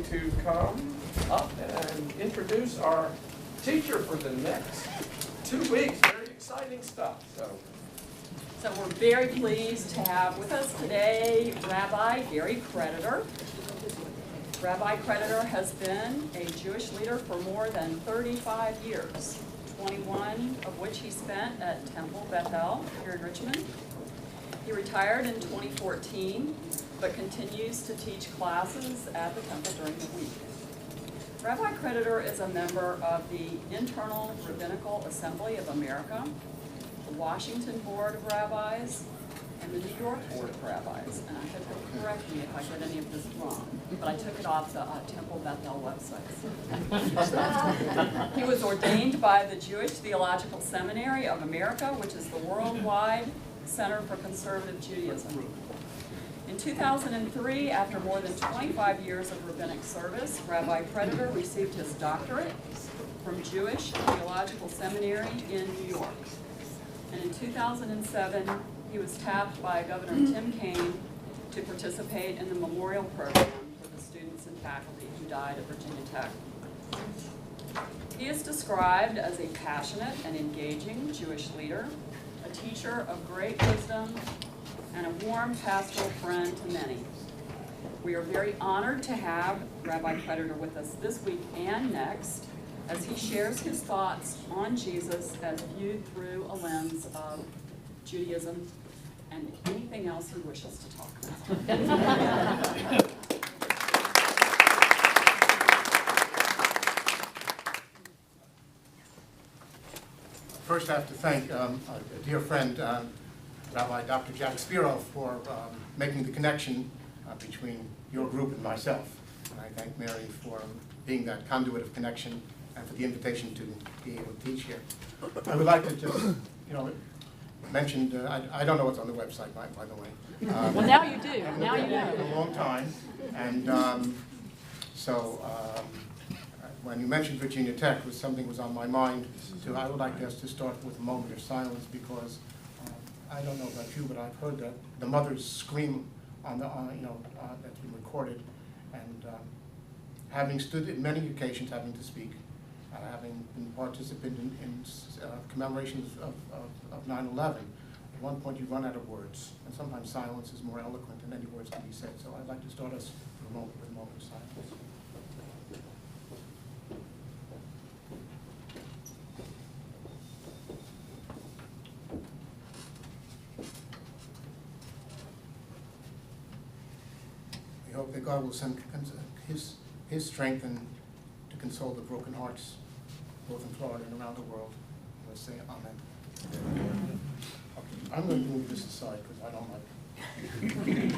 to come up and introduce our teacher for the next 2 weeks. Very exciting stuff. So we're very pleased to have with us today Rabbi Gary Creditor. Rabbi Creditor has been a Jewish leader for more than 35 years, 21 of which he spent at Temple Bethel here in Richmond. He retired in 2014, but continues to teach classes at the temple during the week. Rabbi Creditor is a member of the Internal Rabbinical Assembly of America, the Washington Board of Rabbis, and the New York Board of Rabbis. And I hope you'll correct me if I get any of this wrong, but I took it off the Temple Bethel website. He was ordained by the Jewish Theological Seminary of America, which is the worldwide Center for Conservative Judaism. In 2003, after more than 25 years of rabbinic service, Rabbi Creditor received his doctorate from Jewish Theological Seminary in New York. And in 2007, he was tapped by Governor Tim Kaine to participate in the memorial program for the students and faculty who died at Virginia Tech. He is described as a passionate and engaging Jewish leader, a teacher of great wisdom, and a warm pastoral friend to many. We are very honored to have Rabbi Creditor with us this week and next as he shares his thoughts on Jesus as viewed through a lens of Judaism and anything else he wishes to talk about. First, I have to thank a dear friend, Rabbi Dr. Jack Spiro, for making the connection between your group and myself. And I thank Mary for being that conduit of connection and for the invitation to be able to teach here. I would like to just, mention, I don't know what's on the website, by the way. Well, now you do. Now you know. A long time. And when you mentioned Virginia Tech, something was on my mind. So I would like us to start with a moment of silence because I don't know about you, but I've heard the mother's scream that's been recorded, and having stood in many occasions, having to speak, having been participant in commemorations of 9/11. At one point, you run out of words, and sometimes silence is more eloquent than any words can be said. So I'd like to start us with a moment of silence. We hope that God will send His strength and to console the broken hearts, both in Florida and around the world. Let's say Amen. Okay, I'm going to move this aside because I don't like it.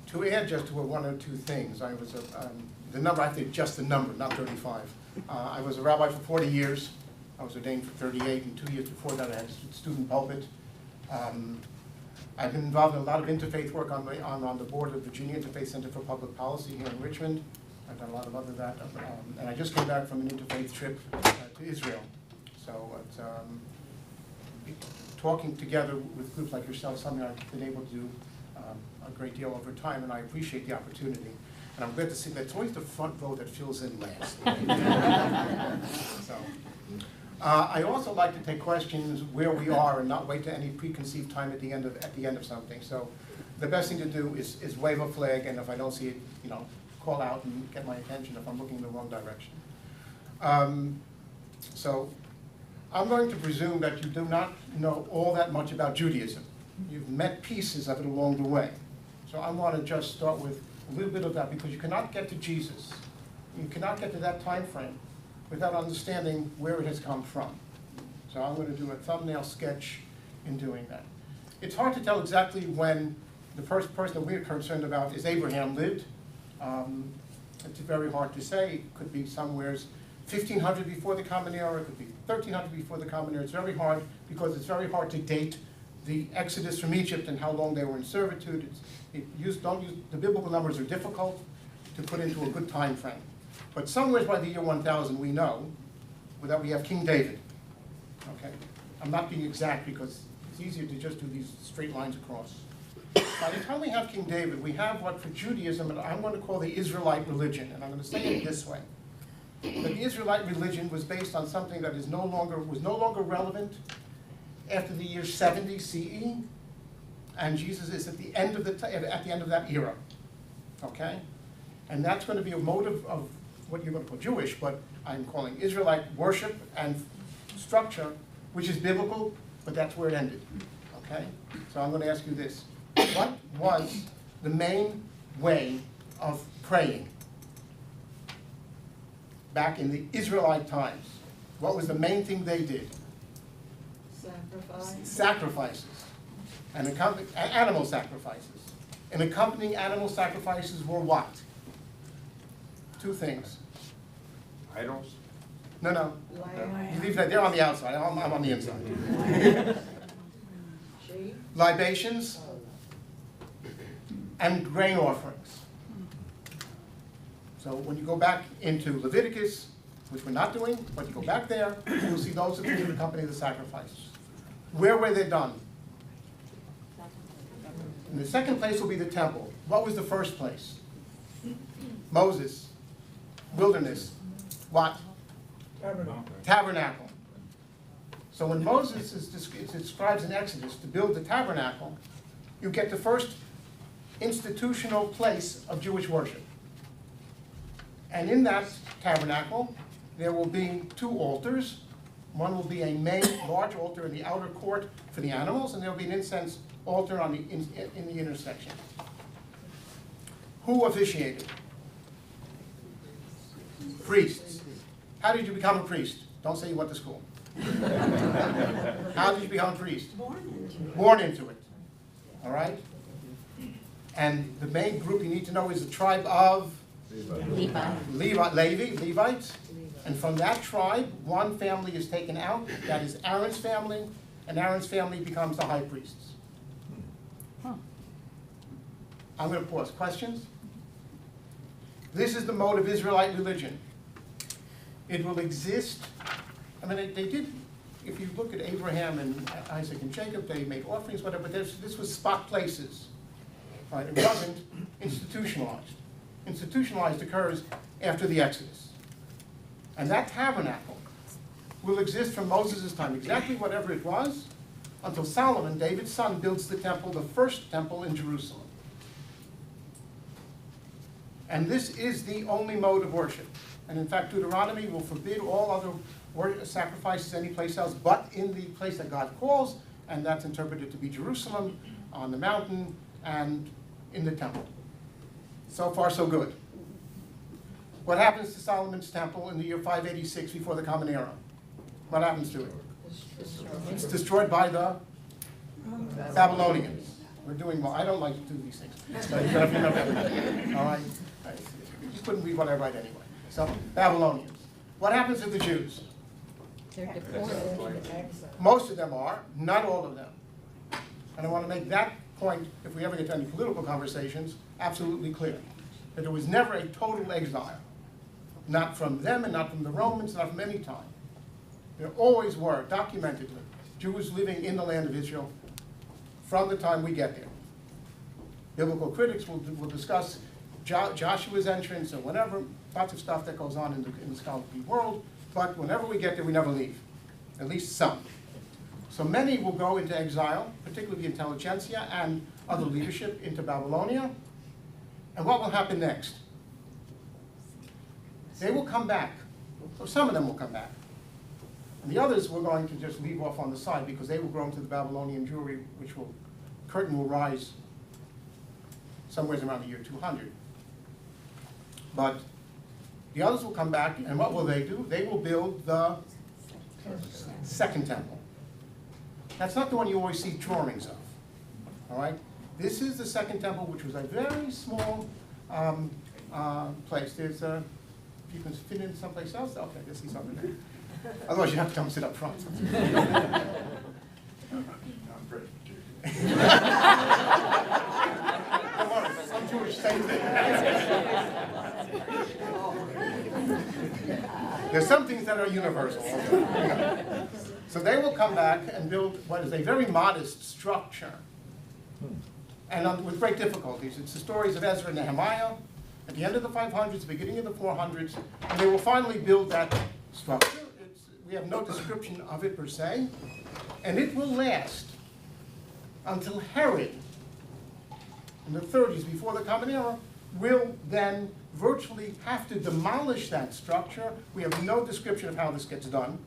To add just to one or two things, I was the number, I think just the number, not 35. I was a rabbi for 40 years. I was ordained for 38, and 2 years before that I had a student pulpit. I've been involved in a lot of interfaith work on the board of the Virginia Interfaith Center for Public Policy here in Richmond. I've done a lot of other that, and I just came back from an interfaith trip to Israel. So it's, talking together with groups like yourself, something I've been able to do a great deal over time, and I appreciate the opportunity. And I'm glad to see that it's always the front row that fills in last. So. I also like to take questions where we are and not wait to any preconceived time at the end of something. So the best thing to do is wave a flag, and if I don't see it, call out and get my attention if I'm looking in the wrong direction. So I'm going to presume that you do not know all that much about Judaism. You've met pieces of it along the way. So I want to just start with a little bit of that, because you cannot get to Jesus, you cannot get to that time frame without understanding where it has come from. So I'm going to do a thumbnail sketch in doing that. It's hard to tell exactly when the first person that we're concerned about is Abraham lived. It's very hard to say. It could be somewhere 1500 before the Common Era, it could be 1300 before the Common Era. It's very hard because it's very hard to date the Exodus from Egypt and how long they were in servitude. The biblical numbers are difficult to put into a good time frame. But somewhere by the year 1000 we know that we have King David. Okay, I'm not being exact because it's easier to just do these straight lines across. By the time we have King David, we have what for Judaism I'm going to call the Israelite religion, and I'm going to say it this way. That the Israelite religion was based on something that was no longer relevant after the year 70 CE, and Jesus is at the end of that era. Okay? And that's going to be a motive of what you're going to call Jewish, but I'm calling Israelite worship and structure, which is biblical, but that's where it ended. Okay? So I'm going to ask you this. What was the main way of praying back in the Israelite times? What was the main thing they did? Sacrifices. And animal sacrifices. And accompanying animal sacrifices were what? Two things. Idols? No. You leave that. They're on the outside. I'm on the inside. Libations and grain offerings. So when you go back into Leviticus, which we're not doing, but you go back there, you'll see those things that accompany the sacrifices. Where were they done? And the second place will be the temple. What was the first place? Moses. Wilderness. What? Tabernacle. So when Moses describes in Exodus to build the tabernacle, you get the first institutional place of Jewish worship. And in that tabernacle, there will be two altars. One will be a main large altar in the outer court for the animals, and there will be an incense altar on in the intersection. Who officiated? Priests. How did you become a priest? Don't say you went to school. How did you become a priest? Born into it. All right? And the main group you need to know is the tribe of Levites. And from that tribe, one family is taken out. That is Aaron's family. And Aaron's family becomes the high priests. I'm going to pause. Questions? This is the mode of Israelite religion. It will exist. I mean, they did, if you look at Abraham and Isaac and Jacob, they made offerings, whatever, but this was spot places. Right? It wasn't institutionalized. Institutionalized occurs after the Exodus. And that tabernacle will exist from Moses' time, exactly whatever it was, until Solomon, David's son, builds the temple, the first temple in Jerusalem. And this is the only mode of worship. And in fact, Deuteronomy will forbid all other sacrifices anyplace else but in the place that God calls, and that's interpreted to be Jerusalem, on the mountain, and in the temple. So far, so good. What happens to Solomon's temple in the year 586 before the Common Era? What happens to it? It's destroyed by the Babylonians. We're doing well. I don't like to do these things. So you gotta remember that. All right? You couldn't read what I write anyway. So, Babylonians. What happens to the Jews? They're deported. Most of them are, not all of them. And I want to make that point, if we ever get to any political conversations, absolutely clear. That there was never a total exile. Not from them and not from the Romans, not from any time. There always were, documentedly, Jews living in the land of Israel from the time we get there. Biblical critics will discuss Joshua's entrance and whatever, lots of stuff that goes on in the scholarly world, but whenever we get there, we never leave, at least some. So many will go into exile, particularly the intelligentsia and other leadership, into Babylonia. And what will happen next? They will come back, or some of them will come back. And the others we're going to just leave off on the side because they will grow into the Babylonian Jewry, curtain will rise somewhere around the year 200. But the others will come back, and what will they do? They will build the second temple. That's not the one you always see drawings of. All right? This is the second temple, which was a very small place. There's if you can fit in someplace else, okay, there's something there. Otherwise, you have to come sit up front. Don't worry, some Jewish same thing. There's some things that are universal. So they will come back and build what is a very modest structure. and with great difficulties. It's the stories of Ezra and Nehemiah at the end of the 500s, beginning of the 400s, and they will finally build that structure. We have no description of it per se, and it will last until Herod, in the 30s, before the Common Era, will then virtually have to demolish that structure. We have no description of how this gets done.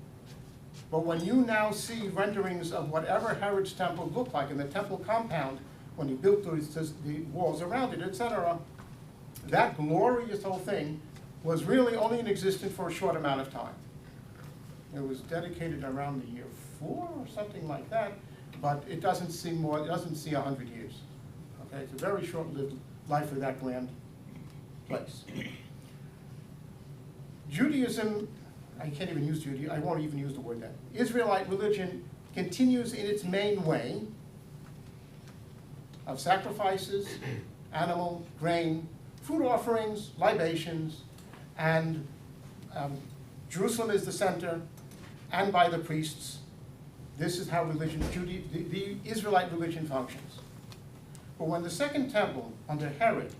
But when you now see renderings of whatever Herod's temple looked like in the temple compound, when he built the walls around it, etc., that glorious whole thing was really only in existence for a short amount of time. It was dedicated around the year 4 or something like that, but it doesn't see 100 years. Okay, it's a very short-lived life of that grand place. Judaism, I can't even use Judaism, I won't even use the word that. Israelite religion continues in its main way of sacrifices, animal, grain, food offerings, libations, and Jerusalem is the center, and by the priests. This is how religion, the Israelite religion functions. But when the Second Temple under Herod,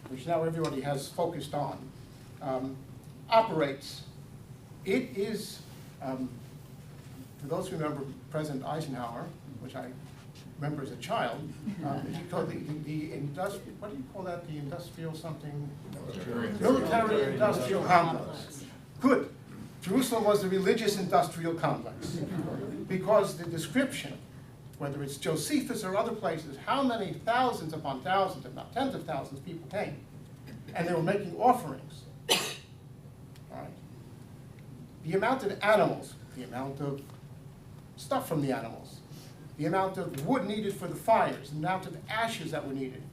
which now everybody has focused on, operates, it is, for those who remember President Eisenhower, which I remember as a child, he called what do you call that, the industrial something? Military industrial complex. Good. Jerusalem was the religious industrial complex, because the description, whether it's Josephus or other places, how many thousands upon thousands, if not tens of thousands, of people came, and they were making offerings. All right. The amount of animals, the amount of stuff from the animals, the amount of wood needed for the fires, the amount of ashes that were needed,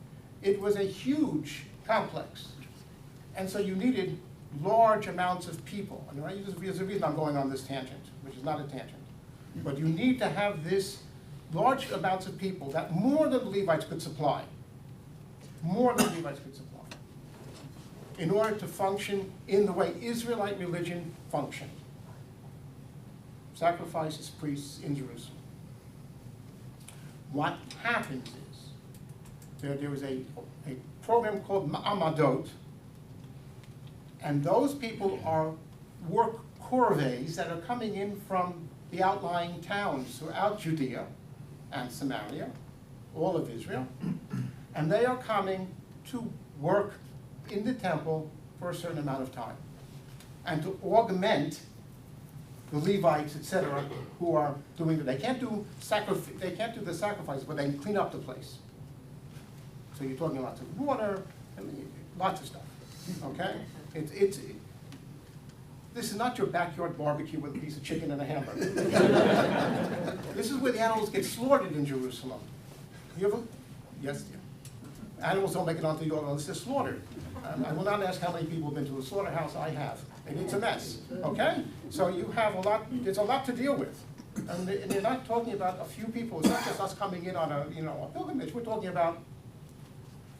it was a huge complex, and so you needed large amounts of people. I mean, there's a reason I'm going on this tangent, which is not a tangent. But you need to have this large amounts of people that more than the Levites could supply, more than the Levites could supply, in order to function in the way Israelite religion functioned. Sacrifices, priests in Jerusalem. What happens is, there was a program called Amadot, and those people are work corvées that are coming in from the outlying towns throughout Judea and Samaria, all of Israel, and they are coming to work in the temple for a certain amount of time, and to augment the Levites, etc., who are doing it. They can't do the sacrifice, but they can clean up the place. So you're talking lots of water, lots of stuff. Okay? This is not your backyard barbecue with a piece of chicken and a hamburger. This is where the animals get slaughtered in Jerusalem. You ever? Yes, yeah. Animals don't make it onto the altar unless they're slaughtered. I will not ask how many people have been to a slaughterhouse. I have. And it's a mess. Okay? So you have a lot, there's a lot to deal with. And they're not talking about a few people. It's not just us coming in on a pilgrimage. We're talking about,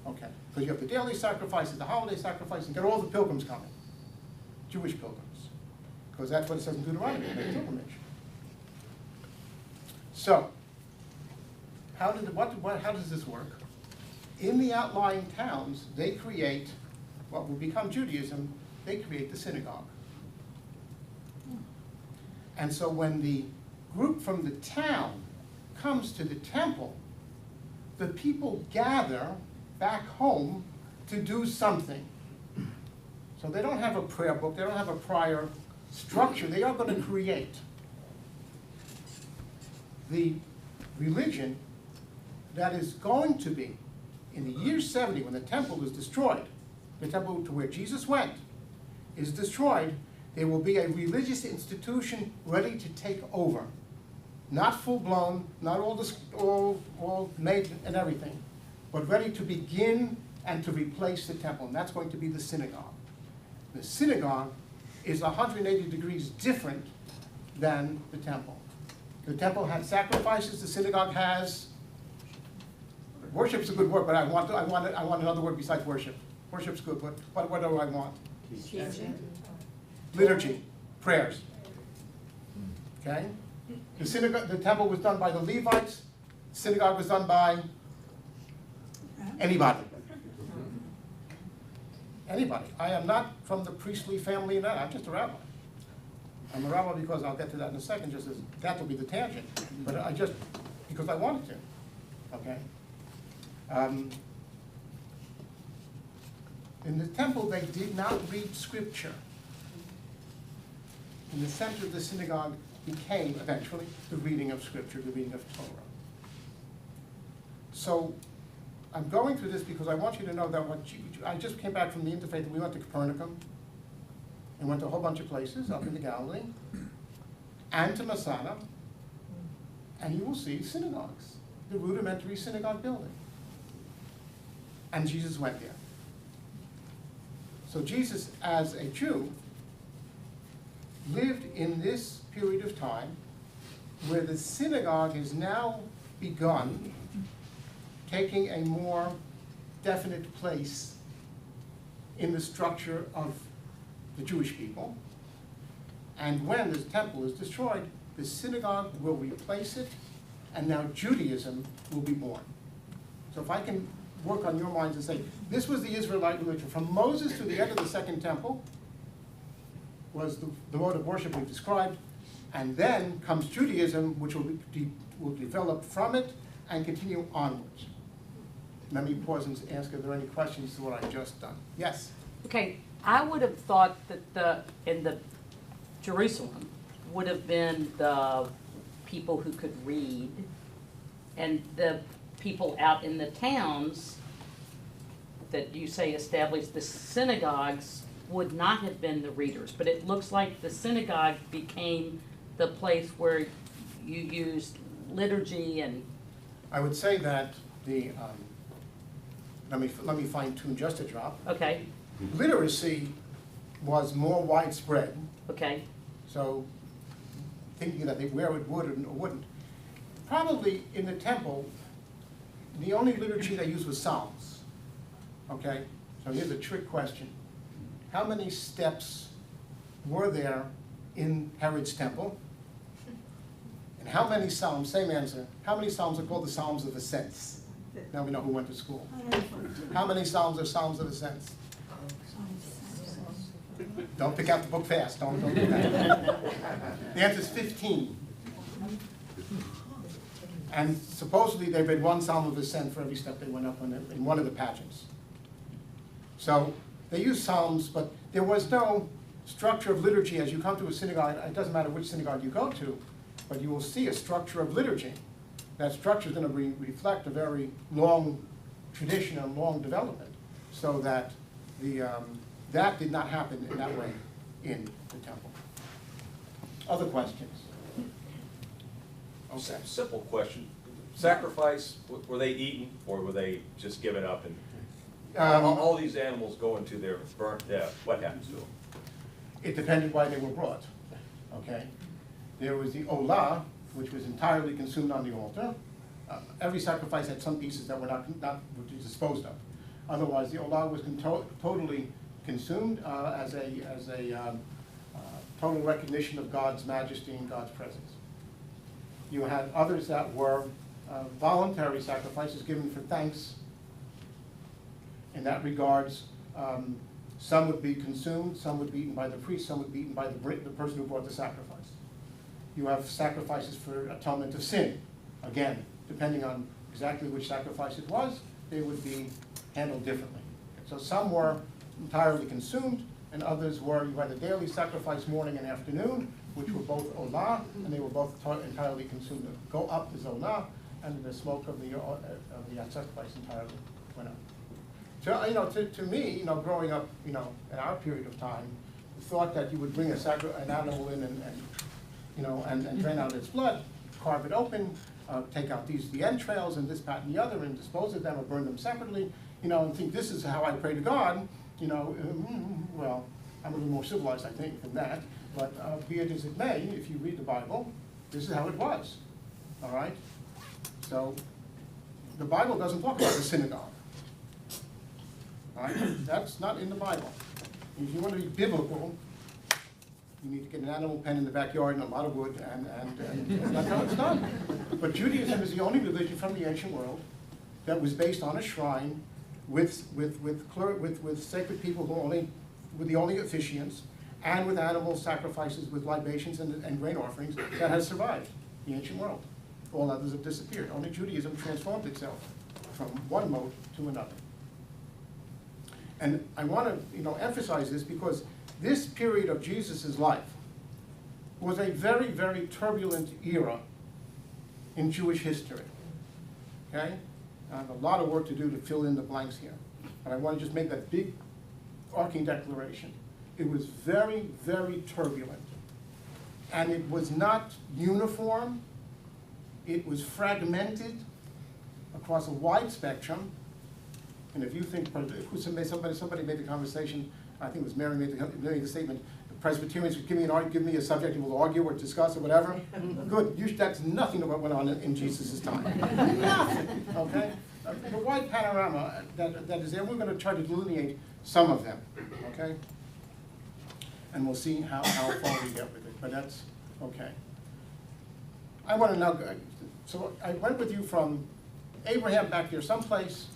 okay, because you have the daily sacrifices, the holiday sacrifices, and get all the pilgrims coming. Jewish pilgrims. Because that's what it says in Deuteronomy, make a pilgrimage. So, how does this work? In the outlying towns, they create what will become Judaism. They create the synagogue. And so when the group from the town comes to the temple, the people gather back home to do something. So they don't have a prayer book, they don't have a prior structure, they are going to create the religion that is going to be, in the year 70, when the temple is destroyed, the temple to where Jesus went is destroyed, there will be a religious institution ready to take over. Not full-blown, not all made and everything, but ready to begin and to replace the temple, and that's going to be the synagogue. The synagogue is 180 degrees different than the temple. The temple had sacrifices, the synagogue has, worship is a good word, but I want another word besides worship. Worship's good, but what do I want? Liturgy, prayers. Okay? The temple was done by the Levites, the synagogue was done by Anybody. Anybody. I am not from the priestly family, and I'm just a rabbi. I'm a rabbi because I'll get to that in a second, just as that will be the tangent. But I just, because I wanted to, okay? In the temple, they did not read scripture. In the center of the synagogue became, eventually, the reading of scripture, the reading of Torah. So, I'm going through this because I want you to know that I just came back from the Interfaith. We went to Capernaum and went to a whole bunch of places up in the Galilee and to Masada, and you will see synagogues, the rudimentary synagogue building. And Jesus went there. So Jesus, as a Jew, lived in this period of time where the synagogue has now begun taking a more definite place in the structure of the Jewish people. And when this temple is destroyed, the synagogue will replace it, and now Judaism will be born. So if I can work on your minds and say, this was the Israelite religion. From Moses to the end of the Second Temple was the mode of worship we've described, and then comes Judaism, which will develop from it and continue onwards. Let me pause and ask if there are any questions to what I've just done. Yes? Okay, I would have thought that in the Jerusalem would have been the people who could read, and the people out in the towns that you say established the synagogues would not have been the readers. But it looks like the synagogue became the place where you used liturgy and... I would say that the, let me fine tune just a drop. Okay, Literacy was more widespread, okay, so thinking that where it would or wouldn't. Probably in the temple, the only liturgy they used was Psalms, okay? So here's a trick question. How many steps were there in Herod's temple? And how many Psalms, same answer, how many Psalms are called the Psalms of Ascents? Now we know who went to school. How many Psalms are Psalms of Ascents? Don't pick out the book fast, don't do that. The answer is 15. And supposedly they read one Psalm of Ascent for every step they went up on in one of the pageants. So they used Psalms, but there was no structure of liturgy. As you come to a synagogue, it doesn't matter which synagogue you go to, but you will see a structure of liturgy. That structure is going to reflect a very long tradition and long development, so that that did not happen in that way in the temple. Other questions? Okay. Simple question. Sacrifice, were they eaten or were they just given up? And all these animals going to their burnt death, what happens to them? It depended why they were brought, okay? There was the olah, which was entirely consumed on the altar. Every sacrifice had some pieces that were not disposed of. Otherwise, the olah was totally consumed as a total recognition of God's majesty and God's presence. You had others that were voluntary sacrifices given for thanks. In that regards, some would be consumed, some would be eaten by the priest, some would be eaten by the person who brought the sacrifice. You have sacrifices for atonement of sin. Again, depending on exactly which sacrifice it was, they would be handled differently. So some were entirely consumed, and others were, you had a daily sacrifice morning and afternoon, which were both olah, and they were both entirely consumed. Go up is olah, and the smoke of the sacrifice entirely went up. So, to me, growing up, in our period of time, the thought that you would bring an animal in and drain out its blood, carve it open, take out the entrails and this, that, and the other, and dispose of them or burn them separately, and think this is how I pray to God, well, I'm a little more civilized, I think, than that. But be it as it may, if you read the Bible, this is how it was. All right? So the Bible doesn't talk about the synagogue. All right? That's not in the Bible. If you want to be biblical, you need to get an animal pen in the backyard and a lot of wood, and that's how it's done. But Judaism is the only religion from the ancient world that was based on a shrine with sacred people who were the only officiants, and with animal sacrifices, with libations and grain offerings that has survived the ancient world. All others have disappeared. Only Judaism transformed itself from one mode to another. And I want to emphasize this because this period of Jesus' life was a very, very turbulent era in Jewish history. Okay? I have a lot of work to do to fill in the blanks here. But I want to just make that big arcing declaration. It was very, very turbulent. And it was not uniform. It was fragmented across a wide spectrum. And if you think, somebody made the conversation, I think it was Mary made the statement, the Presbyterians would give me a subject and we'll argue or discuss or whatever. Good, that's nothing of what went on in Jesus' time. Nothing, okay? The wide panorama that is there, we're going to try to delineate some of them, okay? And we'll see how far we get with it, but that's okay. I want to now, so I went with you from Abraham back here someplace.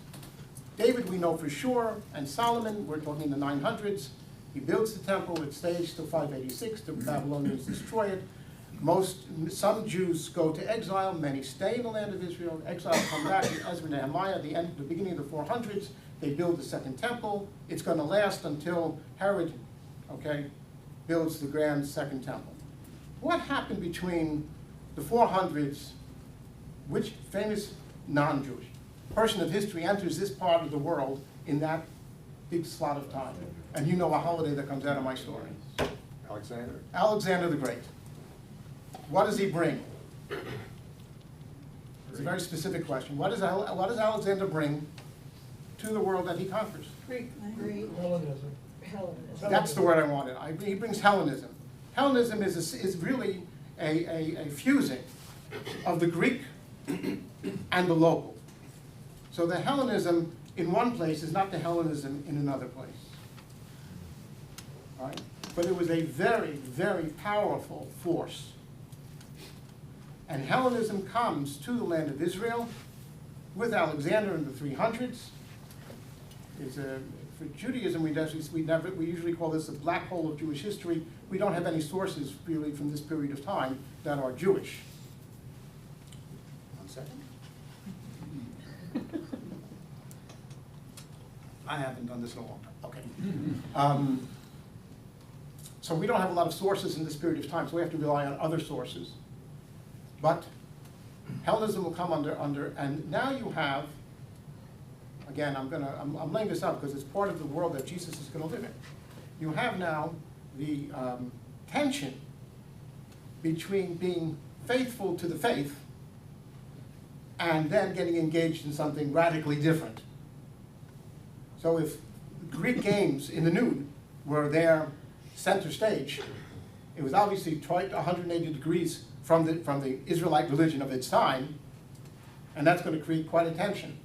David we know for sure, and Solomon, we're talking in the 900s. He builds the temple, it's staged till 586, the Babylonians destroy it. Some Jews go to exile, many stay in the land of Israel. Exiles come back, Ezra and Nehemiah, the beginning of the 400s, they build the second temple. It's going to last until Herod, okay, builds the grand second temple. What happened between the 400s, which famous non-Jewish person of history enters this part of the world in that big slot of time? And you know a holiday that comes out of my story. Alexander. Alexander the Great. What does he bring? It's a very specific question. What does Alexander bring to the world that he conquers? Greek. Hellenism. Hellenism. That's the word I wanted. He brings Hellenism. Hellenism is really a fusing of the Greek and the local. So the Hellenism in one place is not the Hellenism in another place. All right? But it was a very, very powerful force. And Hellenism comes to the land of Israel with Alexander in the 300s. For Judaism, we usually call this the black hole of Jewish history. We don't have any sources really from this period of time that are Jewish. 1 second. I haven't done this in a long time. Okay. So we don't have a lot of sources in this period of time, so we have to rely on other sources. But Hellenism will come under, and now you have, again, I'm laying this out because it's part of the world that Jesus is going to live in. You have now the tension between being faithful to the faith and then getting engaged in something radically different. So if Greek games in the nude were their center stage, it was obviously 180 degrees from the Israelite religion of its time, and that's going to create quite a tension.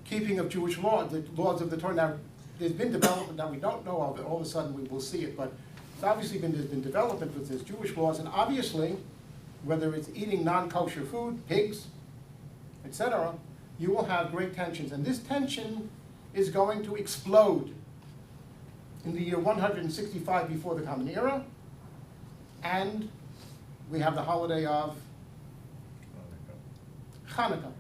Keeping of Jewish law, the laws of the Torah. Now, there's been development that we don't know of it. All of a sudden we will see it, but it's obviously there's been development with these Jewish laws, and obviously, whether it's eating non-kosher food, pigs, etc., you will have great tensions, and this tension is going to explode in the year 165 before the Common Era, and we have the holiday of Hanukkah.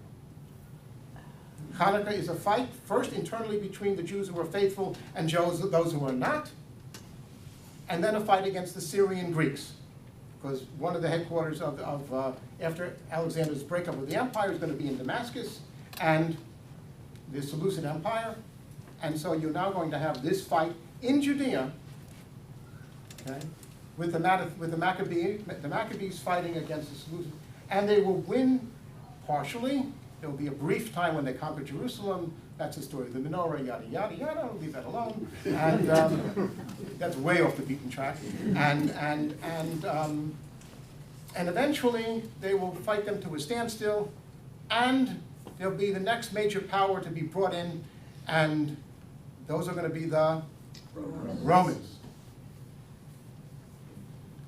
Hanukkah is a fight, first internally between the Jews who are faithful and those who are not, and then a fight against the Syrian Greeks, because one of the headquarters after Alexander's breakup with the empire is going to be in Damascus, and the Seleucid Empire, and so you're now going to have this fight in Judea, okay, with the Maccabees fighting against the Seleucids, and they will win partially. There will be a brief time when they conquer Jerusalem. That's the story of the menorah, yada, yada, yada. I'll leave that alone. And that's way off the beaten track. And eventually, they will fight them to a standstill, and there'll be the next major power to be brought in, and those are going to be the Romans.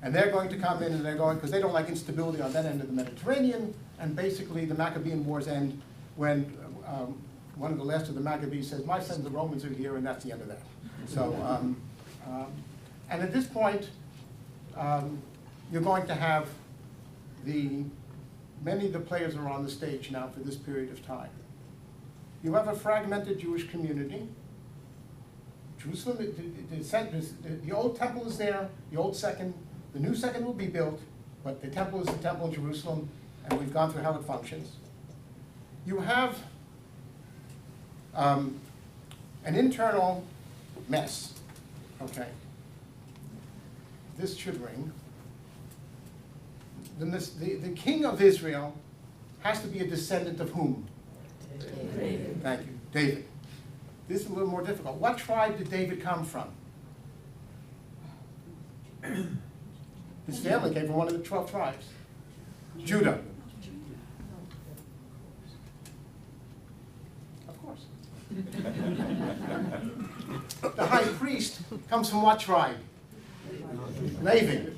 And they're going to come in, and they're going, because they don't like instability on that end of the Mediterranean, and basically the Maccabean Wars end when one of the last of the Maccabees says, my sons the Romans are here, and that's the end of that. So, and at this point, you're going to have many of the players are on the stage now for this period of time. You have a fragmented Jewish community. Jerusalem, the old temple is there, the new second will be built, but the temple is the temple in Jerusalem, and we've gone through how it functions. You have an internal mess, okay? This should ring. The king of Israel has to be a descendant of whom? David. Thank you, David. This is a little more difficult. What tribe did David come from? His family came from one of the 12 tribes. Judah. Of course. The high priest comes from what tribe? Levi.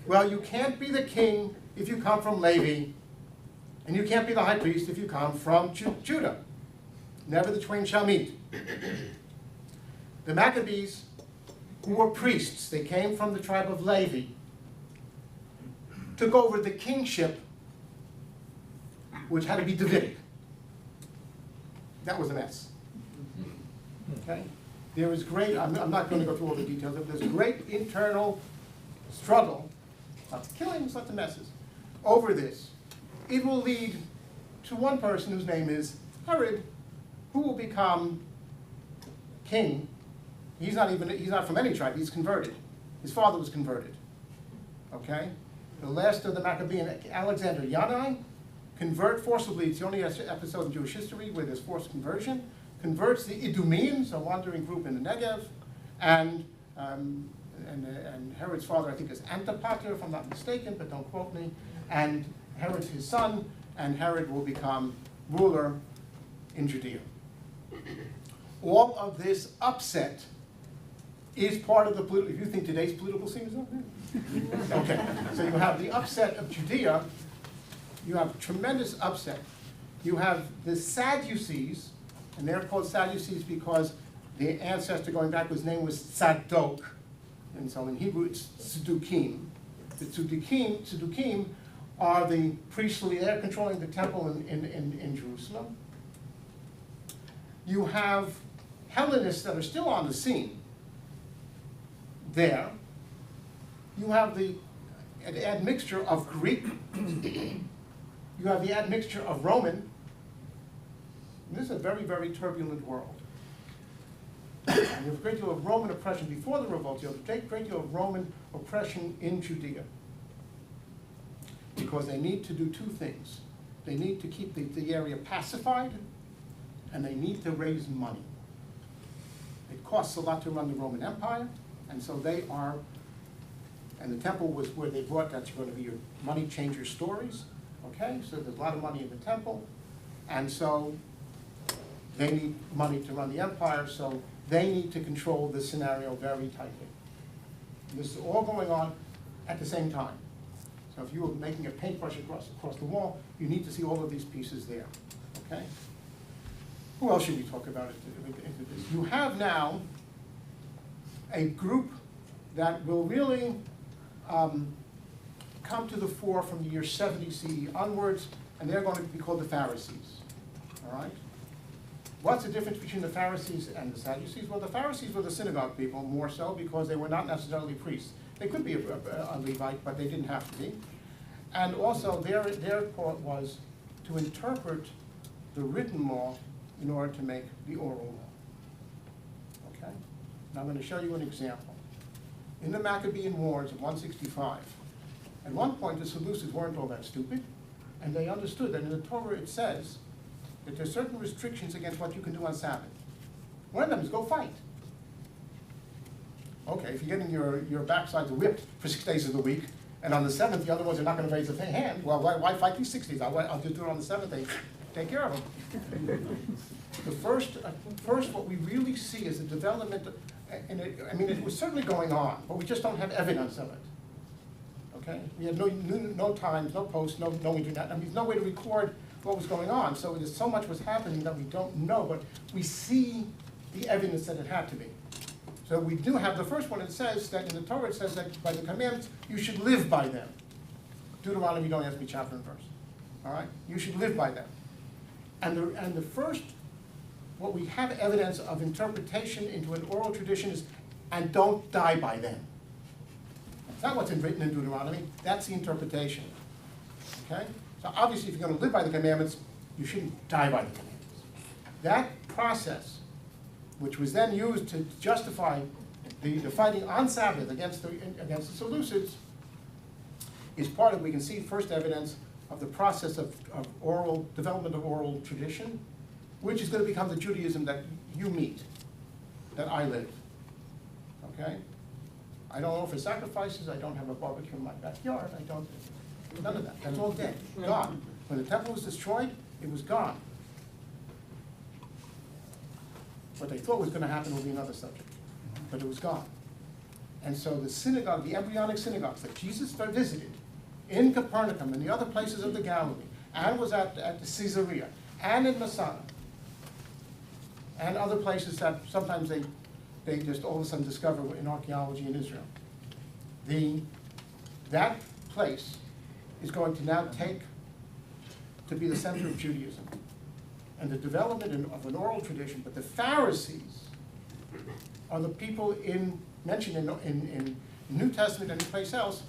Well, you can't be the king if you come from Levi, and you can't be the high priest if you come from Judah. Never the twain shall meet. The Maccabees, who were priests, they came from the tribe of Levi, took over the kingship, which had to be Davidic. That was a mess. Okay? There was great, I'm not going to go through all the details, but there's great internal struggle, not the killings, not the messes, over this. It will lead to one person whose name is Herod, who will become king. He's not from any tribe, he's converted. His father was converted. Okay? The last of the Maccabean, Alexander Yanai, convert forcibly. It's the only episode in Jewish history where there's forced conversion. Converts the Idumeans, a wandering group in the Negev, and Herod's father, I think, is Antipater, if I'm not mistaken, but don't quote me. And Herod's his son, and Herod will become ruler in Judea. All of this upset is part of the political, if you think today's political scene is up there. Okay, so you have the upset of Judea, you have tremendous upset. You have the Sadducees, and they're called Sadducees because the ancestor going back, his name was Tzadok, and so in Hebrew it's Tzedukim. The Tzedukim are the priestly, they're controlling the temple in Jerusalem. You have Hellenists that are still on the scene there. You have the admixture of Greek. You have the admixture of Roman. And this is a very, very turbulent world. And you have a great deal of Roman oppression before the revolt. You have a great deal of Roman oppression in Judea. Because they need to do two things. They need to keep the area pacified, and they need to raise money. It costs a lot to run the Roman Empire, and so they are, and the temple was where they brought, that's going to be your money changer stories, okay? So there's a lot of money in the temple, and so they need money to run the empire, so they need to control this scenario very tightly. And this is all going on at the same time. So if you were making a paintbrush across the wall, you need to see all of these pieces there, okay? Who else should we talk about into this? You have now a group that will really come to the fore from the year 70 CE onwards, and they're going to be called the Pharisees, all right? What's the difference between the Pharisees and the Sadducees? Well, the Pharisees were the synagogue people, more so, because they were not necessarily priests. They could be a Levite, but they didn't have to be. And also, their part was to interpret the written law in order to make the oral law. Okay? Now I'm going to show you an example. In the Maccabean Wars of 165, at one point the Seleucids weren't all that stupid, and they understood that in the Torah it says that there's certain restrictions against what you can do on Sabbath. One of them is go fight. Okay, if you're getting your backsides whipped for 6 days of the week, and on the 7th the other ones are not going to raise a hand, well, why fight these 6 days? I'll just do it on the 7th day. Take care of them. The first what we really see is the development, and it was certainly going on, but we just don't have evidence of it. Okay? We had no times, no posts, no internet. I mean, there's no way to record what was going on. So there's so much was happening that we don't know, but we see the evidence that it had to be. So we do have the first one. It says that in the Torah, it says that by the commandments, you should live by them. Deuteronomy, don't ask me chapter and verse. All right? You should live by them. And the first, what we have evidence of interpretation into an oral tradition is, and don't die by them. That's not what's written in Deuteronomy. That's the interpretation. Okay? So obviously, if you're going to live by the commandments, you shouldn't die by the commandments. That process, which was then used to justify the fighting on Sabbath against the Seleucids, is part of, we can see first evidence of the process of oral, development of oral tradition, which is going to become the Judaism that you meet, that I live. Okay? I don't offer sacrifices, I don't have a barbecue in my backyard, I don't, none of that. That's all dead, gone. When the temple was destroyed, it was gone. What they thought was going to happen will be another subject, but it was gone. And so the synagogue, the embryonic synagogues that Jesus visited in Capernaum and the other places of the Galilee, and was at Caesarea, and in Masada, and other places that sometimes they just all of a sudden discover in archaeology in Israel. That place is going to now take to be the center of Judaism and the development of an oral tradition. But the Pharisees are the people mentioned in New Testament and any place else,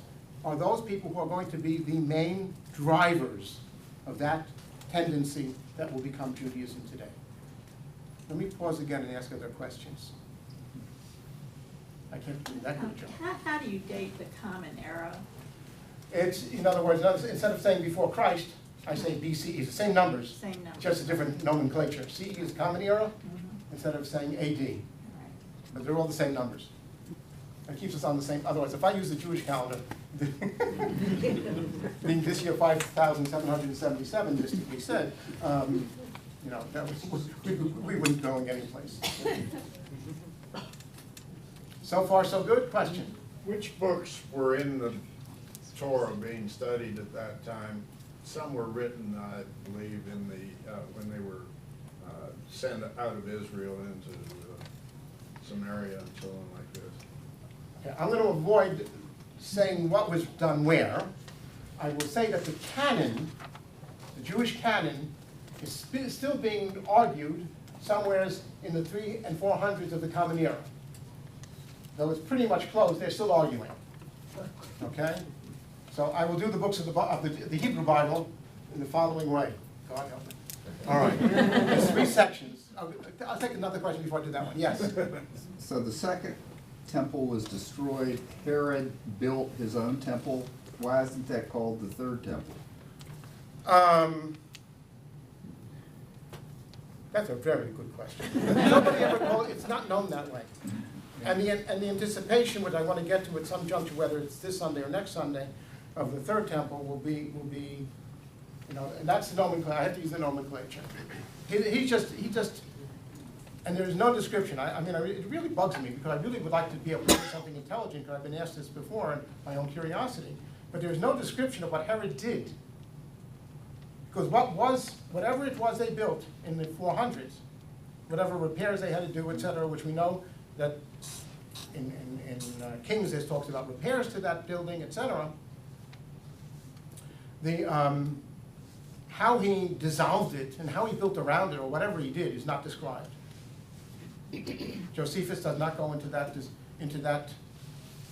are those people who are going to be the main drivers of that tendency that will become Judaism today. Let me pause again and ask other questions. I can't do that good a job. How do you date the Common Era? It's, in other words, instead of saying before Christ, I say BC. It's the same numbers. Same number. Just a different nomenclature. CE is Common Era, instead of saying AD. Right. But they're all the same numbers. It keeps us on the same, otherwise, if I use the Jewish calendar, being this year 5,777, just to be said, you know, that was, we wouldn't go any place. So far, so good? Question? Which books were in the Torah being studied at that time? Some were written, I believe, in the when they were sent out of Israel into Samaria and so on like this. Okay, I'm going to avoid saying what was done where. I will say that the canon, the Jewish canon, is still being argued somewhere in the 300s and 400s of the Common Era. Though it's pretty much closed, they're still arguing. Okay? So I will do the books of the Hebrew Bible in the following way. God help me. All right. There's 3 sections. I'll take another question before I do that one. Yes? So the second temple was destroyed. Herod built his own temple. Why isn't that called the third temple? That's a very good question. Nobody ever called it. It's not known that way. And the anticipation, which I want to get to at some juncture, whether it's this Sunday or next Sunday, of the third temple will be, you know, and that's the nomenclature. I have to use the nomenclature. He just, and there is no description. It really bugs me because I really would like to be able to say something intelligent, because I've been asked this before in my own curiosity. But there's no description of what Herod did. Because whatever it was they built in the 400s, whatever repairs they had to do, et cetera, which we know that in Kings this talks about repairs to that building, et cetera. How he dissolved it and how he built around it or whatever he did is not described. Josephus does not go into that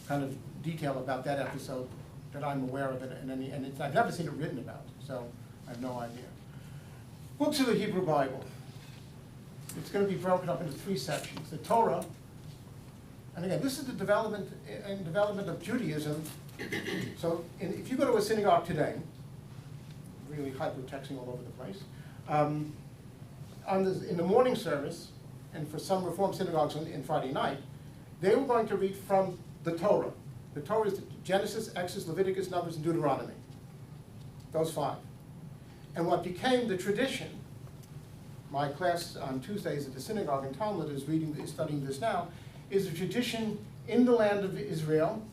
kind of detail about that episode that I'm aware of, and I've never seen it written about, so I have no idea. Books of the Hebrew Bible. It's going to be broken up into 3 sections. The Torah, and again, this is the development of Judaism. So if you go to a synagogue today, really hypertexting all over the place, in the morning service, and for some Reform synagogues in Friday night, they were going to read from the Torah. The Torah is Genesis, Exodus, Leviticus, Numbers, and Deuteronomy. Those 5. And what became the tradition, my class on Tuesdays at the synagogue in Talmud is studying this now, is a tradition in the land of Israel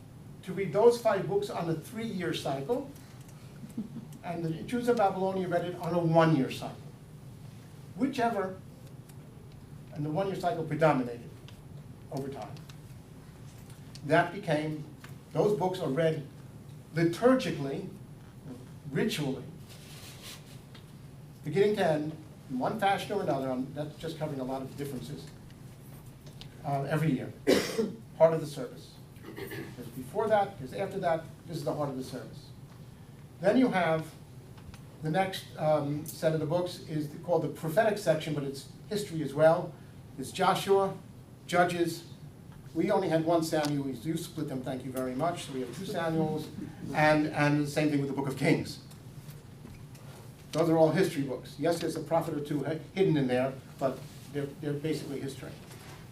to read those 5 books on a 3-year cycle, and the Jews of Babylonia read it on a one-year cycle. Whichever, and the one-year cycle predominated over time. That became, those books are read liturgically, ritually, beginning to end, in one fashion or another. That's just covering a lot of differences, every year, part of the service. There's before that, there's after that, this is the heart of the service. Then you have the next set of the books is called the prophetic section, but it's history as well. It's Joshua, Judges. We only had one Samuel. You split them, thank you very much. So we have 2 Samuels, and the same thing with the book of Kings. Those are all history books. Yes, there's a prophet or two hidden in there, but they're basically history.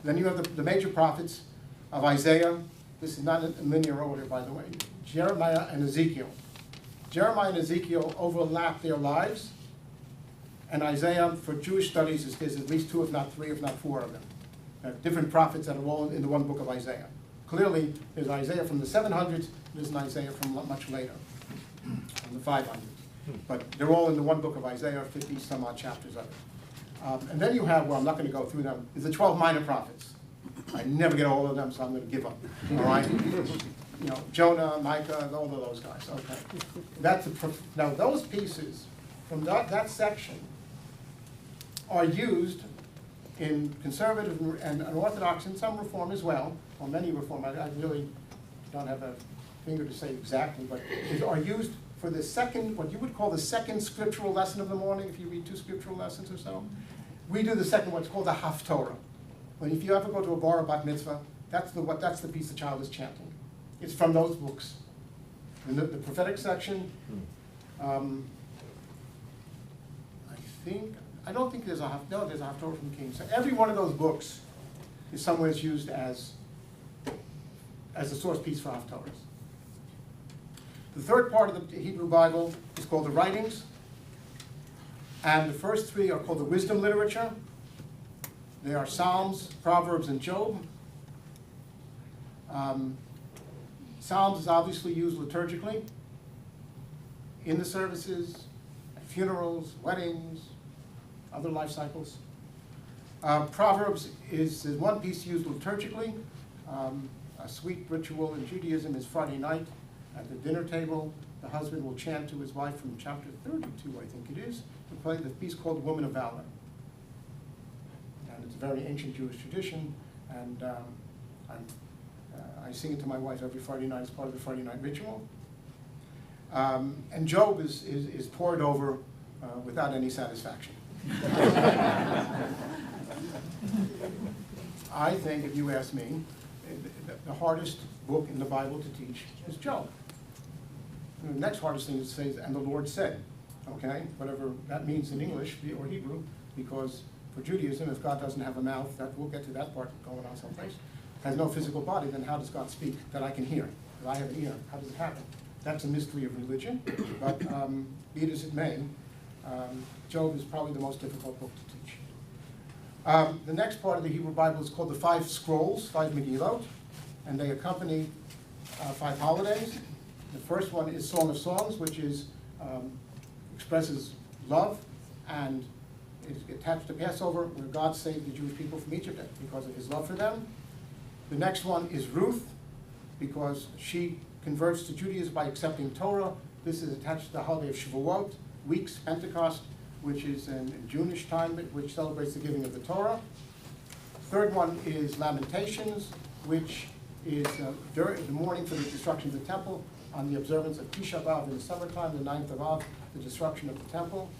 Then you have the major prophets of Isaiah. This is not in linear order, by the way. Jeremiah and Ezekiel. Jeremiah and Ezekiel overlap their lives, and Isaiah, for Jewish studies, there's at least 2, if not 3, if not 4 of them. Different prophets that are all in the one book of Isaiah. Clearly, there's Isaiah from the 700s, there's an Isaiah from much later, from the 500s. But they're all in the one book of Isaiah, 50 some odd chapters of it. And then you have, well, I'm not going to go through them, is the 12 minor prophets. I never get all of them, so I'm going to give up. All right? You know, Jonah, Micah, all of those guys. Okay. Now, those pieces from that section are used in conservative and Orthodox and some Reform as well, or many Reform. I really don't have a finger to say exactly, but are used for the second, what you would call the second scriptural lesson of the morning, if you read 2 scriptural lessons or so. We do the second, what's called the Haftorah. When if you ever go to a bar or bat mitzvah, that's the piece the child is chanting. It's from those books. In the prophetic section, I don't think there's a Haftorah from Kings. So every one of those books is somewhere used as a source piece for Haftorahs. The third part of the Hebrew Bible is called the Writings, and the first 3 are called the Wisdom Literature. They are Psalms, Proverbs, and Job. Psalms is obviously used liturgically in the services, at funerals, weddings, other life cycles. Proverbs is one piece used liturgically. A sweet ritual in Judaism is Friday night at the dinner table. The husband will chant to his wife from chapter 32, I think it is, to play the piece called Woman of Valor. And it's a very ancient Jewish tradition, and I sing it to my wife every Friday night as part of the Friday night ritual. And Job is poured over without any satisfaction. I think, if you ask me, the hardest book in the Bible to teach is Job. And the next hardest thing is to say, and the Lord said, okay, whatever that means in English or Hebrew, because for Judaism, if God doesn't have a mouth, we'll get to that part going on someplace, has no physical body, then how does God speak that I can hear, that I have an ear? How does it happen? That's a mystery of religion, but be it as it may, Job is probably the most difficult book to teach. The next part of the Hebrew Bible is called the 5 Scrolls, 5 Megillot, and they accompany 5 holidays. The first one is Song of Songs, which expresses love, and is attached to Passover, where God saved the Jewish people from Egypt because of his love for them. The next one is Ruth, because she converts to Judaism by accepting Torah. This is attached to the holiday of Shavuot, weeks, Pentecost, which is in June-ish time, which celebrates the giving of the Torah. Third one is Lamentations, which is the morning for the destruction of the temple, on the observance of Tisha B'Av in the summertime, the 9th of Av, the destruction of the temple.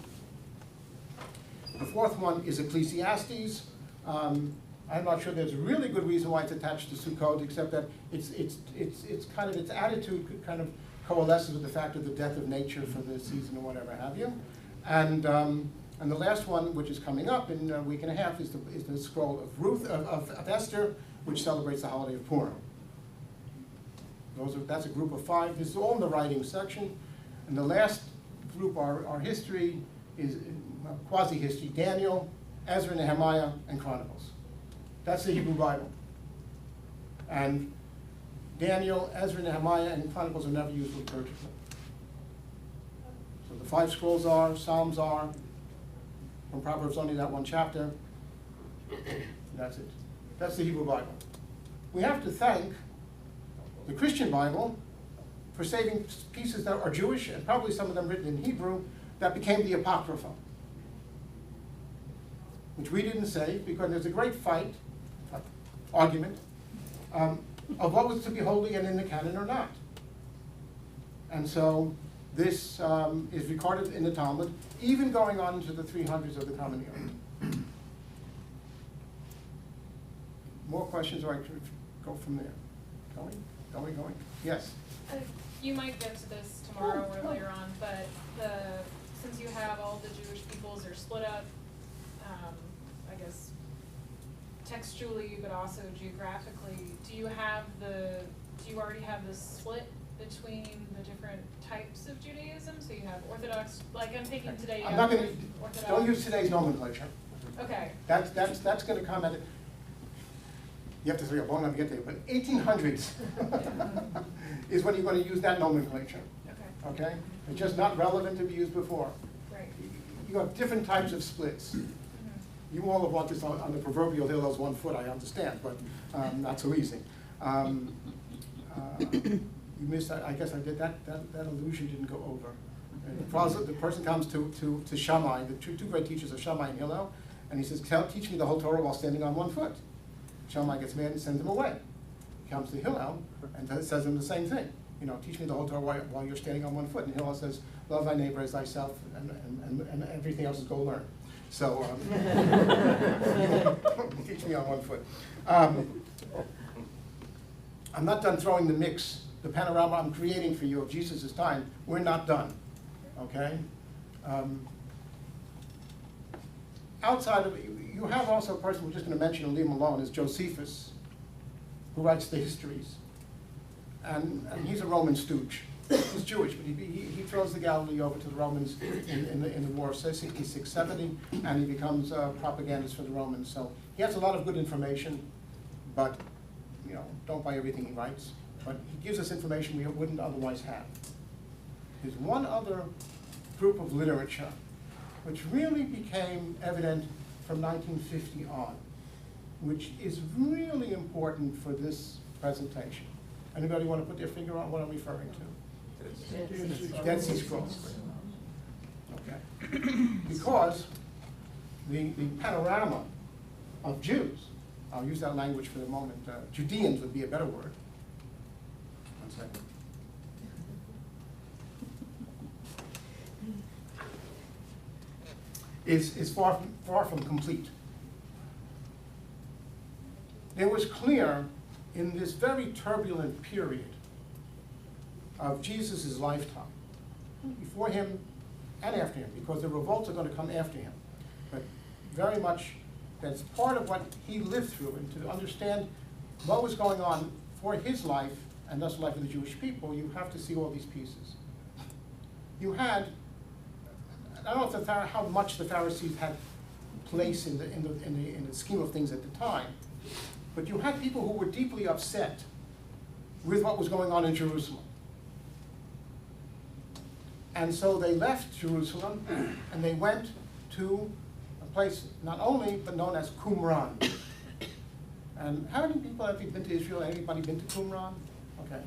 The fourth one is Ecclesiastes. I'm not sure there's a really good reason why it's attached to Sukkot, except that its attitude kind of coalesces with the fact of the death of nature for the season or whatever have you. And the last one, which is coming up in a week and a half, is the scroll of Esther, which celebrates the holiday of Purim. That's a group of 5. This is all in the writing section. And the last group, our history, is quasi-history: Daniel, Ezra, Nehemiah, and Chronicles. That's the Hebrew Bible. And Daniel, Ezra, Nehemiah, and Chronicles are never used liturgically. So So the 5 scrolls are, Psalms are, from Proverbs only that one chapter. That's it. That's the Hebrew Bible. We have to thank the Christian Bible for saving pieces that are Jewish, and probably some of them written in Hebrew, that became the Apocrypha, which we didn't save because there's a great argument, of what was to be holy and in the canon or not. And so this is recorded in the Talmud, even going on into the 300s of the Common Era. More questions, or I could go from there? Going? Yes? You might get to this tomorrow or later on, but since you have all the Jewish peoples are split up, I guess textually, but also geographically, do you already have this split between the different types of Judaism? So you have Orthodox, like I'm thinking today, you I'm have not going Orthodox. to, don't use today's nomenclature. Okay. That's going to come at, you have to say, long enough to get there, but 1800s is when you're going to use that nomenclature. Okay. Okay? It's just not relevant to be used before. Right. You have different types of splits. You all have walked this on the proverbial hill as 1 foot, I understand, but not so easy. You missed that, I guess I did, that illusion didn't go over. The person comes to Shammai, the two great teachers are Shammai and Hillel, and he says, teach me the whole Torah while standing on 1 foot. Shammai gets mad and sends him away. He comes to Hillel and says him the same thing. You know, teach me the whole Torah while you're standing on 1 foot. And Hillel says, love thy neighbor as thyself, and everything else is go learn. So, teach me on 1 foot. I'm not done throwing the mix, the panorama I'm creating for you of Jesus' time. We're not done, okay? Outside of, you have also a person we're just going to mention and leave him alone, is Josephus, who writes the histories. And he's a Roman stooge. He's Jewish, but he throws the Galilee over to the Romans in the war of 670, and he becomes a propagandist for the Romans. So he has a lot of good information, but you know, don't buy everything he writes. But he gives us information we wouldn't otherwise have. There's one other group of literature which really became evident from 1950 on, which is really important for this presentation. Anybody want to put their finger on what I'm referring to? Dead Sea Scrolls. Okay. Because the panorama of Jews, I'll use that language for the moment, Judeans would be a better word. 1 second. Is far from complete. It was clear in this very turbulent period of Jesus' lifetime, before him and after him, because the revolts are going to come after him, but very much that's part of what he lived through, and to understand what was going on for his life, and thus the life of the Jewish people, you have to see all these pieces. You had, I don't know if how much the Pharisees had place in the scheme of things at the time, but you had people who were deeply upset with what was going on in Jerusalem. And so they left Jerusalem and they went to a place not only, but known as Qumran. And how many people have been to Israel? Anybody been to Qumran? Okay.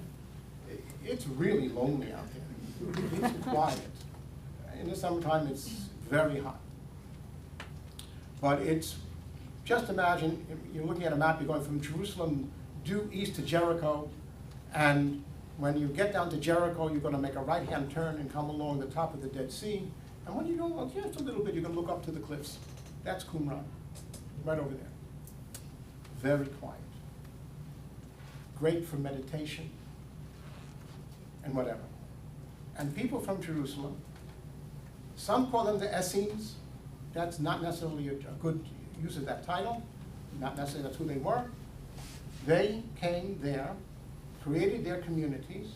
It's really lonely out there. It's quiet. In the summertime, it's very hot. But it's, just imagine, you're looking at a map, you're going from Jerusalem due east to Jericho, and when you get down to Jericho, you're going to make a right-hand turn and come along the top of the Dead Sea. And when you go just a little bit, you're going to look up to the cliffs. That's Qumran, right over there. Very quiet. Great for meditation and whatever. And people from Jerusalem, some call them the Essenes. That's not necessarily a good use of that title. Not necessarily that's who they were. They came there, created their communities,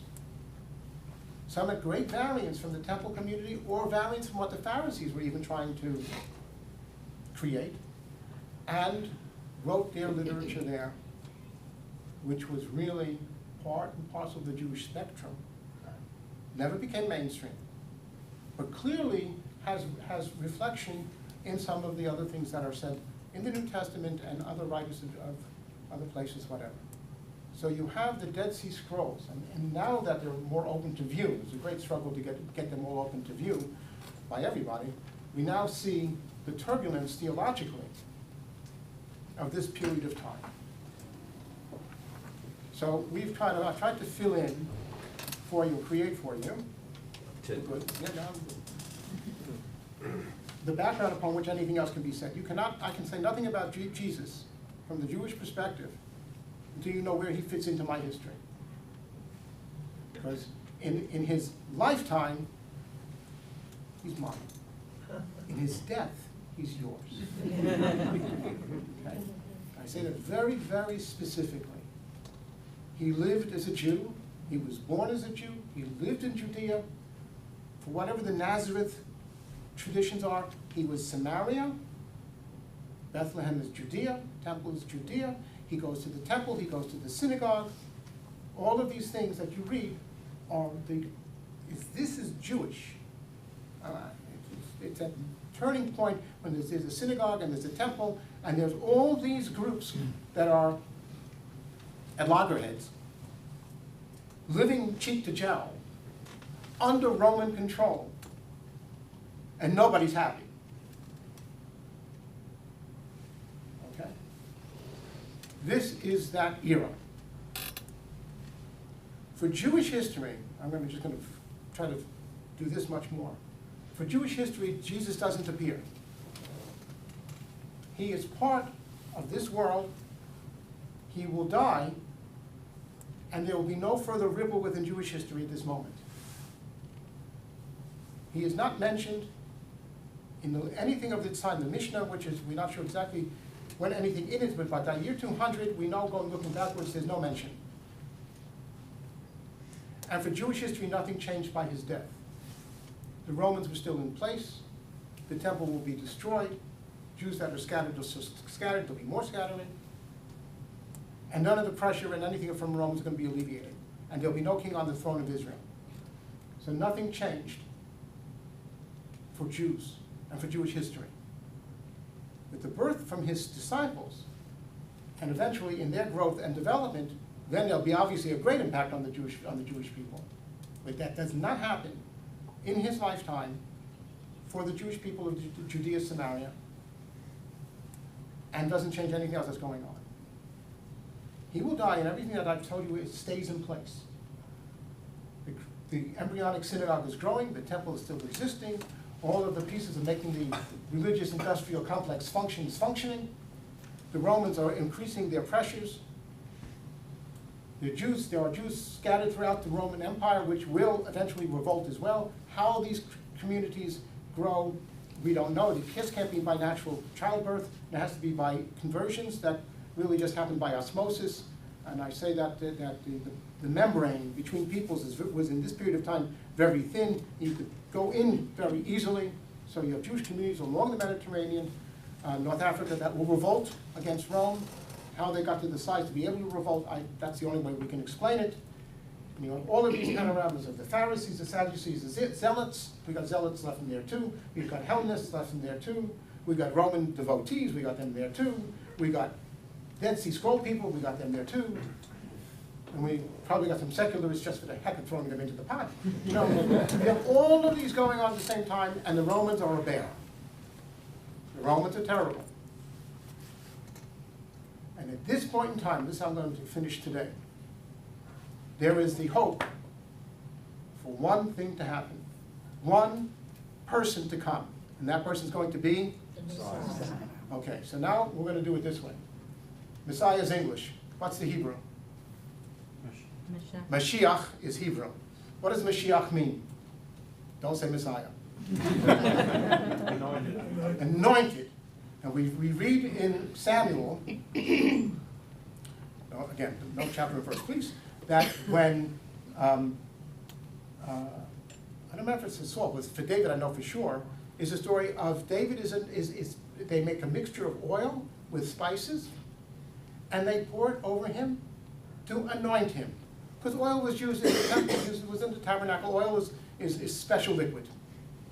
some at great variance from the temple community or variance from what the Pharisees were even trying to create, and wrote their literature there, which was really part and parcel of the Jewish spectrum. Never became mainstream, but clearly has reflection in some of the other things that are said in the New Testament and other writers of other places, whatever. So you have the Dead Sea Scrolls, and now that they're more open to view, it's a great struggle to get them all open to view by everybody, we now see the turbulence theologically of this period of time. So I've tried to fill in for you, create for you. Good. Yeah, no, I'm good. The background upon which anything else can be said. I can say nothing about Jesus from the Jewish perspective until you know where he fits into my history. Because in his lifetime, he's mine. In his death, he's yours. Okay? I say that very, very specifically. He lived as a Jew. He was born as a Jew. He lived in Judea. For whatever the Nazareth traditions are, he was Samaria. Bethlehem is Judea. Temple is Judea. He goes to the temple. He goes to the synagogue. All of these things that you read are this is Jewish. It's a turning point when there's a synagogue and there's a temple, and there's all these groups that are at loggerheads, living cheek to jowl, under Roman control, and nobody's happy. Okay? This is that era. For Jewish history, I'm just going to try to do this much more. For Jewish history, Jesus doesn't appear. He is part of this world. He will die, and there will be no further ripple within Jewish history at this moment. He is not mentioned in anything of its time. The Mishnah, which is, we're not sure exactly when anything in it, but by the year 200, we know, going looking backwards, there's no mention. And for Jewish history, nothing changed by his death. The Romans were still in place. The temple will be destroyed. Jews that are scattered are scattered, there'll be more scattering. And none of the pressure and anything from Rome is going to be alleviated. And there'll be no king on the throne of Israel. So nothing changed for Jews and for Jewish history. With the birth from his disciples, and eventually in their growth and development, then there'll be obviously a great impact on the Jewish people. But that does not happen in his lifetime for the Jewish people of Judea, Samaria, and doesn't change anything else that's going on. He will die, and everything that I've told you it stays in place. The embryonic synagogue is growing, the temple is still existing, all of the pieces of making the religious industrial complex function is functioning. The Romans are increasing their pressures. There are Jews scattered throughout the Roman Empire, which will eventually revolt as well. How these communities grow, we don't know. The kiss can't be by natural childbirth. It has to be by conversions that really just happen by osmosis. And I say that the membrane between peoples was in this period of time very thin. You could go in very easily. So you have Jewish communities along the Mediterranean, North Africa, that will revolt against Rome. How they got to the size to be able to revolt, that's the only way we can explain it. And you have all of these panoramas of the Pharisees, the Sadducees, the Zealots. We've got Zealots left in there too. We've got Hellenists left in there too. We've got Roman devotees, we got them there too. We got Dead Sea Scroll people, we got them there too. And we probably got some secularists just for the heck of throwing them into the pot. You know, we have all of these going on at the same time, and the Romans are a bear. The Romans are terrible. And at this point in time, this I'm going to finish today, there is the hope for one thing to happen, one person to come, and that person is going to be? Messiah. Okay, so now we're going to do it this way. Messiah is English. What's the Hebrew? Mashiach is Hebrew. What does Mashiach mean? Don't say Messiah. Anointed. Anointed. And we read in Samuel, again, no chapter and verse, please, that when, I don't remember if it's Saul, but for David I know for sure, is the story of David they make a mixture of oil with spices, and they pour it over him to anoint him. Because oil was used in the temple, was in the tabernacle. Oil is special liquid.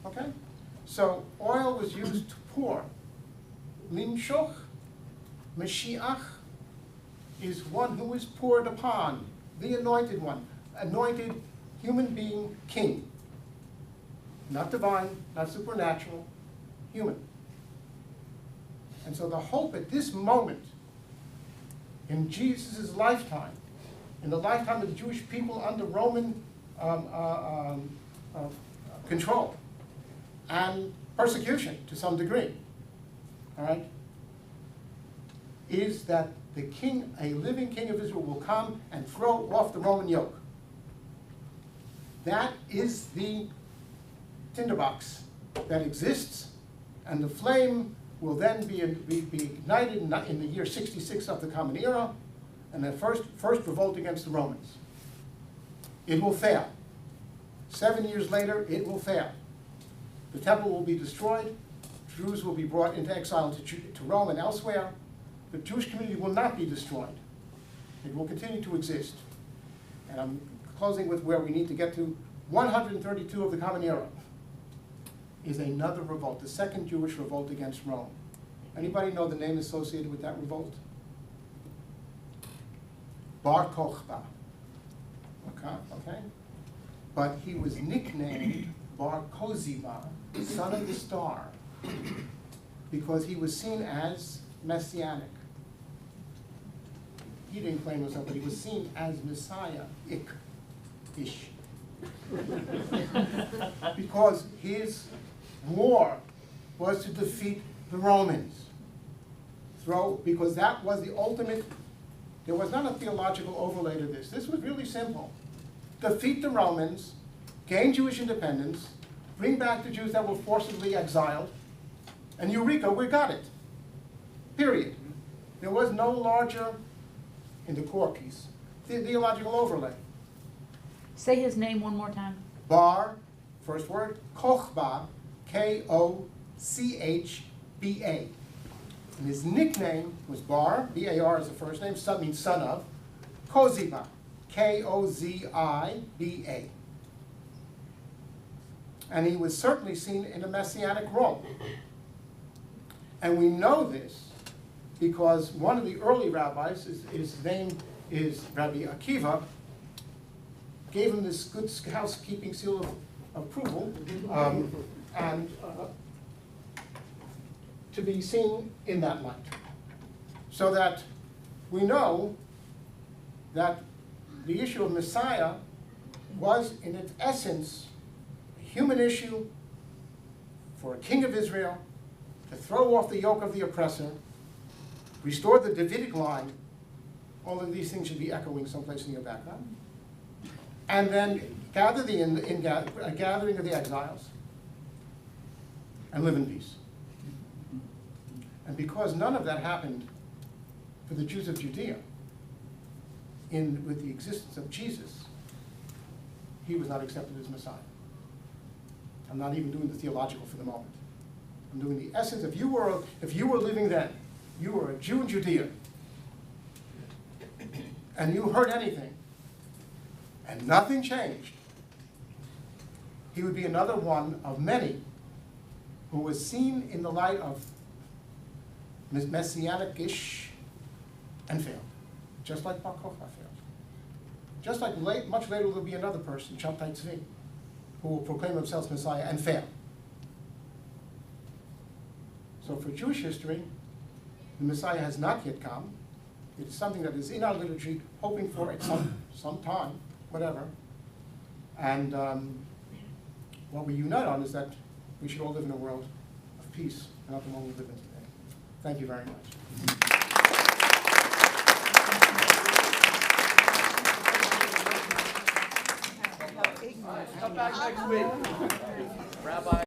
Okay? So oil was used to pour. Limshoch, Mashiach, is one who is poured upon, the anointed one, anointed human being king. Not divine, not supernatural, human. And so the hope at this moment, in Jesus' lifetime, in the lifetime of the Jewish people under Roman control and persecution to some degree, all right, is that the king, a living king of Israel, will come and throw off the Roman yoke. That is the tinderbox that exists, and the flame will then be ignited in the year 66 of the Common Era, and the first revolt against the Romans. It will fail. 7 years later, it will fail. The temple will be destroyed. Jews will be brought into exile to Rome and elsewhere. The Jewish community will not be destroyed. It will continue to exist. And I'm closing with where we need to get to. 132 of the Common Era is another revolt, the second Jewish revolt against Rome. Anybody know the name associated with that revolt? Bar Kokhba. Okay? But he was nicknamed Bar Koziba, son of the star, because he was seen as messianic. He didn't claim himself, but he was seen as Messiah, ish. Because his war was to defeat the Romans. Because that was the ultimate, there was not a theological overlay to this. This was really simple. Defeat the Romans, gain Jewish independence, bring back the Jews that were forcibly exiled, and eureka, we got it. Period. There was no larger, in the core piece, theological overlay. Say his name one more time. Bar, first word, Kokhba, Kochba. And his nickname was Bar, B-A-R is the first name, son means son of, Koziba, Koziba. And he was certainly seen in a messianic role. And we know this because one of the early rabbis, his name is Rabbi Akiva, gave him this good housekeeping seal of approval, to be seen in that light. So that we know that the issue of Messiah was, in its essence, a human issue for a king of Israel to throw off the yoke of the oppressor, restore the Davidic line. All of these things should be echoing someplace in your background. And then gather a gathering of the exiles and live in peace. And because none of that happened for the Jews of Judea, with the existence of Jesus, he was not accepted as Messiah. I'm not even doing the theological for the moment. I'm doing the essence. If you were living then, you were a Jew in Judea, and you heard anything, and nothing changed, he would be another one of many who was seen in the light of messianic-ish and failed, just like Bar Kokhba failed. Just like much later there'll be another person, Shabtai Tzvi, who will proclaim himself Messiah and fail. So for Jewish history, the Messiah has not yet come. It's something that is in our liturgy, hoping for it some time, whatever. And what we unite on is that we should all live in a world of peace, and not the one we live in today. Thank you very much. Come back next week. Rabbi.